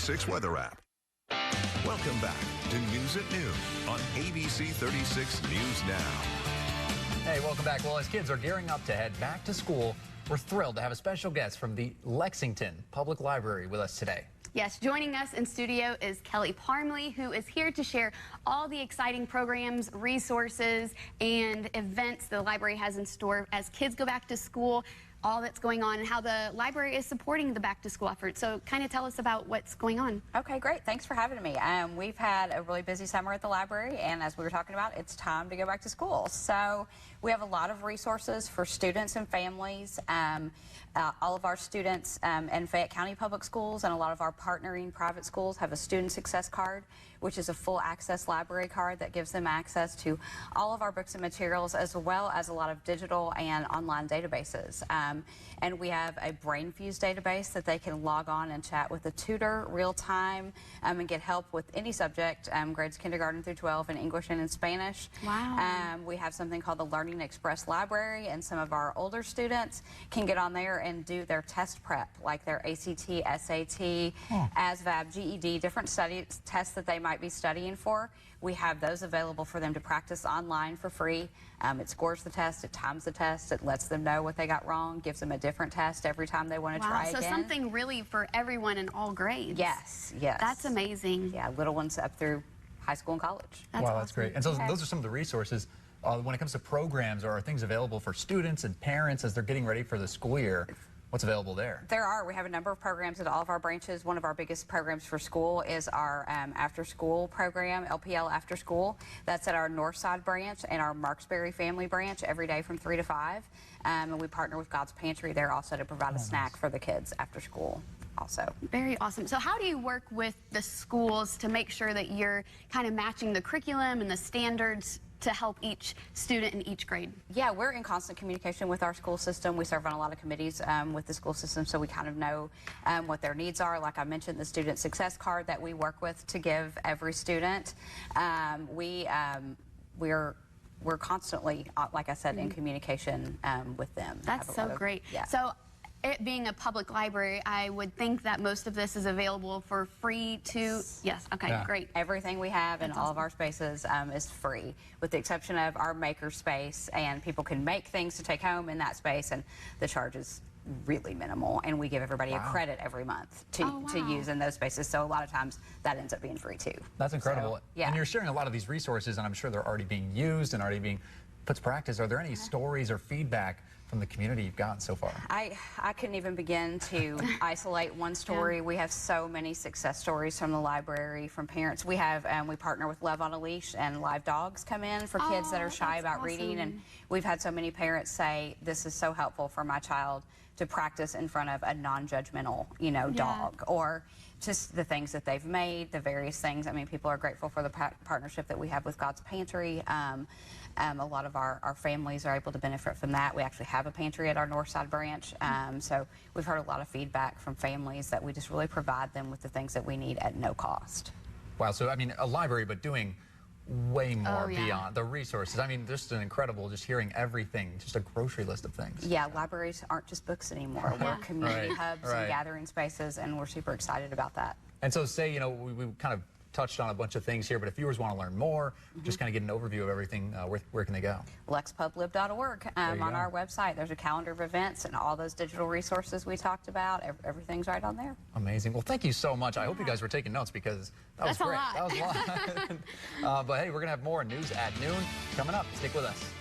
ABC36 weather app. Welcome back to News at Noon on ABC36 News Now. Hey, welcome back. Well, as kids are gearing up to head back to school, we're thrilled to have a special guest from the Lexington Public Library with us today. Yes, joining us in studio is Kelly Parmley, who is here to share all the exciting programs, resources, and events the library has in store as kids go back to school, all that's going on, and how the library is supporting the back-to-school effort. So kind of tell us about what's going on. Okay, great. Thanks for having me. We've had a really busy summer at the library, and as we were talking about, it's time to go back to school. So we have a lot of resources for students and families. All of our students in Fayette County Public Schools and a lot of our partnering private schools have a Student Success Card, which is a full access library card that gives them access to all of our books and materials, as well as a lot of digital and online databases. And we have a brain fuse database that they can log on and chat with a tutor real time and get help with any subject, grades kindergarten through 12 in English and in Spanish. Wow. We have something called the Learning Express Library, and some of our older students can get on there and do their test prep, like their ACT, SAT, ASVAB, GED, different tests that they might be studying for. We have those available for them to practice online for free. It scores the test, it times the test, it lets them know what they got wrong, gives them a different test every time they want to try again. So something really for everyone in all grades. Yes, yes. That's amazing. Yeah, little ones up through high school and college. That's wow, awesome. that's great. And so those are some of the resources. When it comes to programs, or are things available for students and parents as they're getting ready for the school year? What's available there? There are. We have a number of programs at all of our branches. One of our biggest programs for school is our after-school program, LPL After School. That's at our Northside branch and our Marksbury Family branch every day from 3 to 5. And we partner with God's Pantry there also to provide a snack for the kids after school also. Very awesome. So how do you work with the schools to make sure that you're kind of matching the curriculum and the standards to help each student in each grade? Yeah, we're in constant communication with our school system. We serve on a lot of committees with the school system, so we kind of know what their needs are. Like I mentioned, the Student Success Card that we work with to give every student. We're constantly, like I said, in communication with them. That's so great. Yeah. So it being a public library, I would think that most of this is available for free to, yes, okay, Yeah. great. Everything we have in all of our spaces is free, with the exception of our maker space, and people can make things to take home in that space, and the charge is really minimal, and we give everybody a credit every month to use in those spaces, so a lot of times that ends up being free too. That's incredible. So, yeah. And you're sharing a lot of these resources, and I'm sure they're already being used and already being put to practice. Are there any stories or feedback from the community you've gotten so far? I couldn't even begin to isolate one story. We have so many success stories from the library, from parents. We have we partner with Love on a Leash, and live dogs come in for kids that are shy about reading, and we've had so many parents say, this is so helpful for my child to practice in front of a non-judgmental, dog, or just the things that they've made, the various things. I mean, people are grateful for the partnership that we have with God's Pantry. A lot of our families are able to benefit from that. We actually have a pantry at our Northside branch, so we've heard a lot of feedback from families that we just really provide them with the things that we need at no cost. Wow, so I mean, a library, but doing way more beyond the resources. I mean, just an incredible, just hearing everything, just a grocery list of things. Yeah, libraries aren't just books anymore. We're community hubs and gathering spaces, and we're super excited about that. And so say, we kind of touched on a bunch of things here, but if viewers want to learn more, just kind of get an overview of everything, where can they go? LexPubLib.org. On our website, there's a calendar of events and all those digital resources we talked about. Everything's right on there. Amazing. Well, thank you so much. I hope you guys were taking notes, because that was great. That was a lot. But hey, we're going to have more News at Noon coming up. Stick with us.